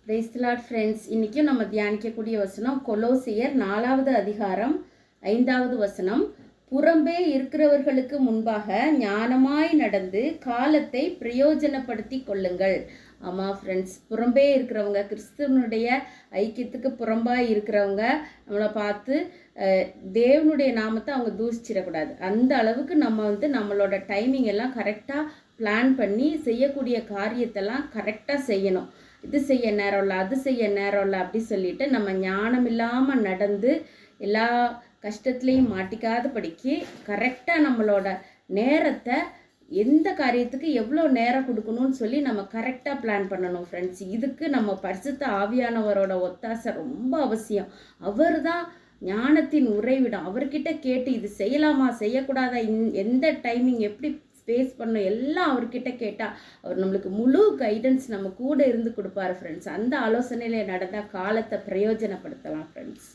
Praise the Lord friends. இன்றைக்கும் நம்ம தியானிக்கக்கூடிய வசனம் கொலோசியர் 4வது அதிகாரம் 5வது வசனம். புறம்பே இருக்கிறவர்களுக்கு முன்பாக ஞானமாய் நடந்து காலத்தை பிரயோஜனப்படுத்தி கொள்ளுங்கள். ஆமாம் ஃப்ரெண்ட்ஸ், புறம்பே இருக்கிறவங்க, கிறிஸ்துவனுடைய ஐக்கியத்துக்கு புறம்பாக இருக்கிறவங்க நம்மளை பார்த்து தேவனுடைய நாமத்தை அவங்க தூஷிச்சிடக்கூடாது. அந்த அளவுக்கு நம்ம நம்மளோட டைமிங் எல்லாம் கரெக்டாக பிளான் பண்ணி செய்யக்கூடிய காரியத்தெல்லாம் கரெக்டாக செய்யணும். இது செய்ய நேரம் இல்லை, அது செய்ய நேரம் இல்லை அப்படி சொல்லிட்டு நம்ம ஞானம் இல்லாமல் நடந்து எல்லா கஷ்டத்துலேயும் மாட்டிக்காதபடிக்கு கரெக்டாக நம்மளோட நேரத்தை எந்த காரியத்துக்கு எவ்வளோ நேரம் கொடுக்கணும்னு சொல்லி நம்ம கரெக்டாக பிளான் பண்ணணும் ஃப்ரெண்ட்ஸ். இதுக்கு நம்ம பரிசுத்த ஆவியானவரோட ஒத்தாசை ரொம்ப அவசியம். அவர் தான் ஞானத்தின் உறைவிடம். அவர்கிட்ட கேட்டு இது செய்யலாமா செய்யக்கூடாதா, எந்த டைமிங் எப்படி ஸ்பேஸ் பண்ணணும் எல்லாம் அவர்கிட்ட கேட்டால் அவர் நம்மளுக்கு முழு கைடன்ஸ் நம்ம கூட இருந்து கொடுப்பாரு ஃப்ரெண்ட்ஸ். அந்த ஆலோசனையில் நடந்தால் காலத்தை பிரயோஜனப்படுத்தலாம் ஃப்ரெண்ட்ஸ்.